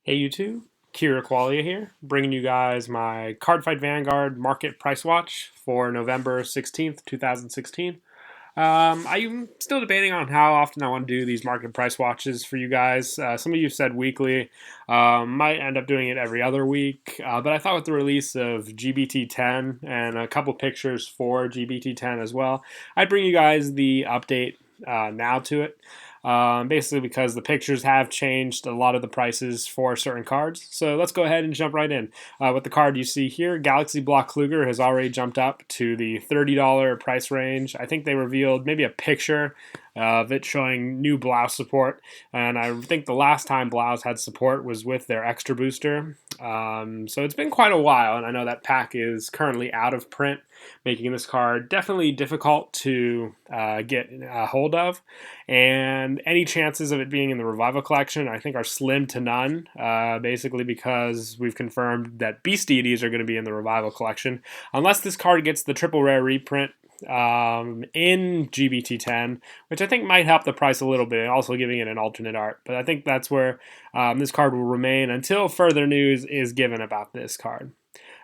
Hey YouTube, Kiraqualia here, bringing you guys my Cardfight Vanguard market price watch for November 16th, 2016. I'm still debating on how often I want to do these market price watches for you guys. Some of you said weekly, might end up doing it every other week, but I thought with the release of GBT10 and a couple pictures for GBT10 as well, I'd bring you guys the update now to it. Basically because the pictures have changed a lot of the prices for certain cards. So let's go ahead and jump right in. With the card you see here, Galaxy Block Kluger has already jumped up to the $30 price range. I think they revealed maybe a picture of it showing new blouse support, and I think the last time blouse had support was with their extra booster. So it's been quite a while, and I know that pack is currently out of print, making this card definitely difficult to get a hold of. And any chances of it being in the Revival collection, I think, are slim to none, basically because we've confirmed that Beast Deities are going to be in the Revival collection. Unless this card gets the triple rare reprint in GBT10, which I think might help the price a little bit, also giving it an alternate art. But I think that's where this card will remain until further news is given about this card.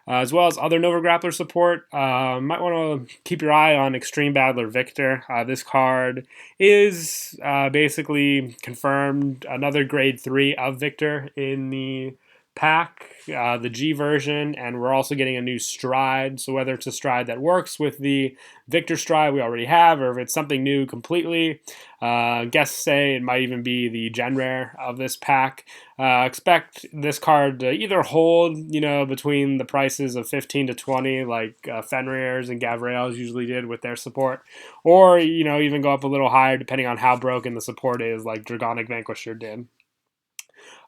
As well as other Nova Grappler support. Might want to keep your eye on Extreme Battler Victor. This card is basically confirmed another grade 3 of Victor in the pack, the G version, and we're also getting a new stride. So whether it's a stride that works with the Victor stride we already have, or if it's something new completely, guests say it might even be the gen rare of this pack. Expect this card to either hold, between the prices of 15 to 20, like Fenrir's and Gavrails usually did with their support, or even go up a little higher depending on how broken the support is, like Dragonic Vanquisher did.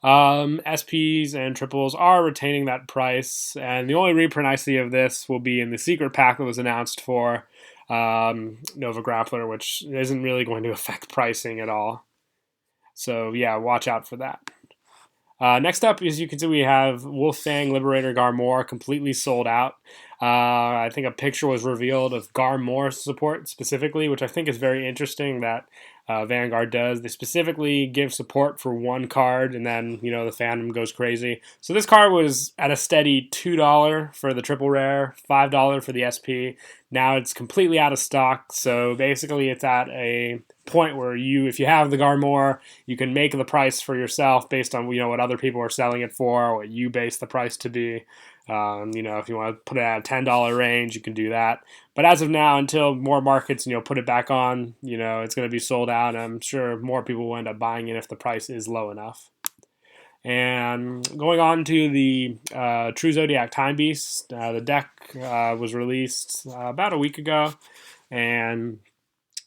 SPs and triples are retaining that price, and the only reprint I see of this will be in the secret pack that was announced for Nova Grappler, which isn't really going to affect pricing at all. So yeah, watch out for that. Next up, as you can see, we have Wolfang Liberator Garmor completely sold out. I think a picture was revealed of Garmor support specifically, which I think is very interesting that Vanguard does. They specifically give support for one card, and then the fandom goes crazy. So this card was at a steady $2 for the triple rare, $5 for the SP. Now it's completely out of stock. So basically, it's at a point where if you have the Garmor, you can make the price for yourself based on what other people are selling it for, what you base the price to be. If you want to put it at a $10 range, you can do that. But as of now, until more markets put it back on, it's going to be sold out. And I'm sure more people will end up buying it if the price is low enough. And going on to the True Zodiac Time Beast, the deck was released about a week ago, and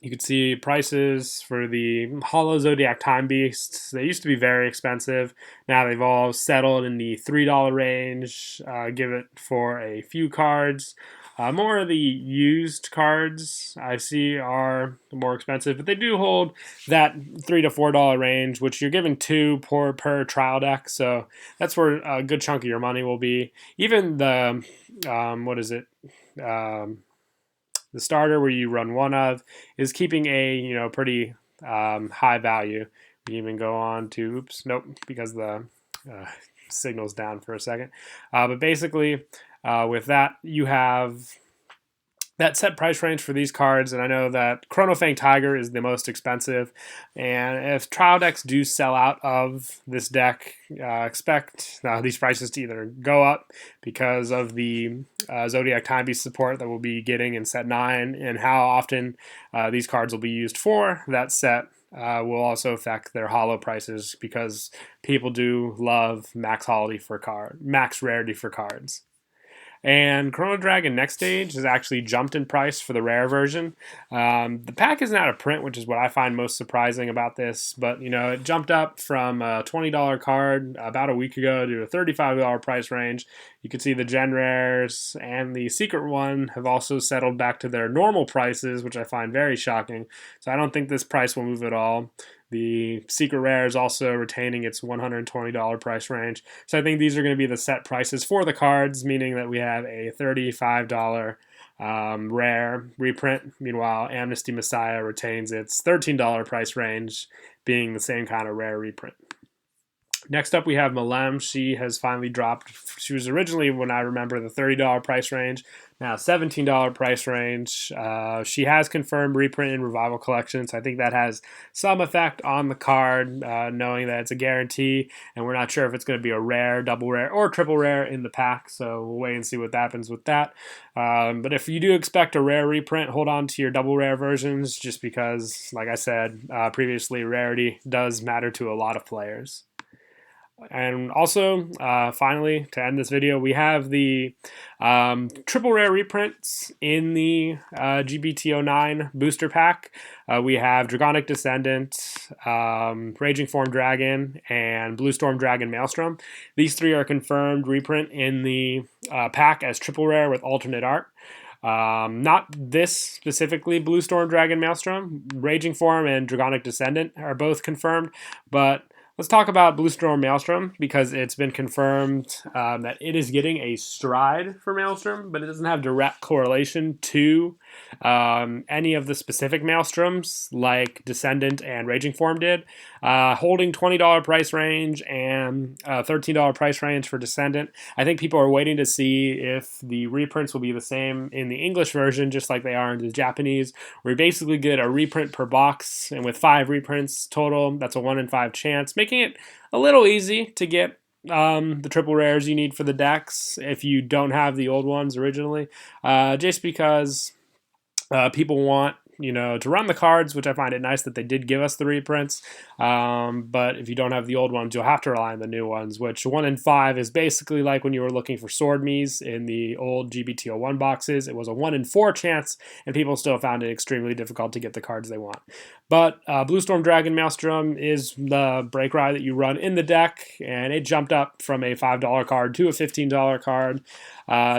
you can see prices for the Hollow Zodiac Time Beasts. They used to be very expensive. Now they've all settled in the $3 range. Give it for a few cards. More of the used cards I see are more expensive, but they do hold that $3 to $4 range, which you're given two per trial deck. So that's where a good chunk of your money will be. Even the the starter where you run one of is keeping a pretty high value. We even go on to because the signal's down for a second. But basically, with that, you have that set price range for these cards, and I know that Chronofang Tiger is the most expensive, and if trial decks do sell out of this deck, expect these prices to either go up because of the Zodiac Time Beast support that we'll be getting in set 9, and how often these cards will be used for that set will also affect their hollow prices, because people do love max rarity for cards. And Chrono Dragon Next Stage has actually jumped in price for the rare version. The pack isn't out of print, which is what I find most surprising about this. But, it jumped up from a $20 card about a week ago to a $35 price range. You can see the Gen Rares and the Secret one have also settled back to their normal prices, which I find very shocking. So I don't think this price will move at all. The Secret Rare is also retaining its $120 price range. So I think these are going to be the set prices for the cards, meaning that we have a $35 rare reprint. Meanwhile, Amnesty Messiah retains its $13 price range, being the same kind of rare reprint. Next up, we have Malem. She has finally dropped. She was originally, when I remember, the $30 price range, now $17 price range. She has confirmed reprint in Revival Collections. I think that has some effect on the card, knowing that it's a guarantee, and we're not sure if it's going to be a rare, double rare, or triple rare in the pack, so we'll wait and see what happens with that. But if you do expect a rare reprint, hold on to your double rare versions, just because, like I said previously, rarity does matter to a lot of players. And also, finally, to end this video, we have the triple rare reprints in the GBT09 booster pack. We have Dragonic Descendant, Raging Form Dragon, and Blue Storm Dragon Maelstrom. These three are confirmed reprint in the pack as triple rare with alternate art. Not this specifically, Blue Storm Dragon Maelstrom. Raging Form and Dragonic Descendant are both confirmed, but let's talk about Blue Storm Maelstrom, because it's been confirmed that it is getting a stride for Maelstrom, but it doesn't have direct correlation to any of the specific Maelstroms like Descendant and Raging Form did. Holding $20 price range and $13 price range for Descendant. I think people are waiting to see if the reprints will be the same in the English version, just like they are in the Japanese, where you basically get a reprint per box, and with 5 reprints total, that's a 1 in 5 chance, making it a little easy to get the triple rares you need for the decks if you don't have the old ones originally, just because people want to run the cards, which I find it nice that they did give us the reprints. But if you don't have the old ones, you'll have to rely on the new ones, which 1 in 5 is basically like when you were looking for Sword Me's in the old GBT01 boxes. It was a 1 in 4 chance, and people still found it extremely difficult to get the cards they want. But Blue Storm Dragon Maelstrom is the break ride that you run in the deck, and it jumped up from a $5 card to a $15 card,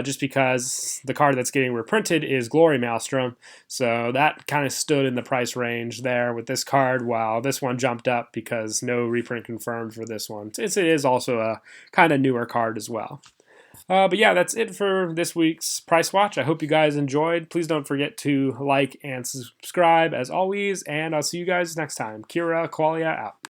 just because the card that's getting reprinted is Glory Maelstrom. So that kind of stood in the price range there with this card, while this one jumped up because no reprint confirmed for this one. It is also a kind of newer card as well. But yeah, that's it for this week's Price Watch. I hope you guys enjoyed. Please don't forget to like and subscribe as always, and I'll see you guys next time. Kiraqualia out.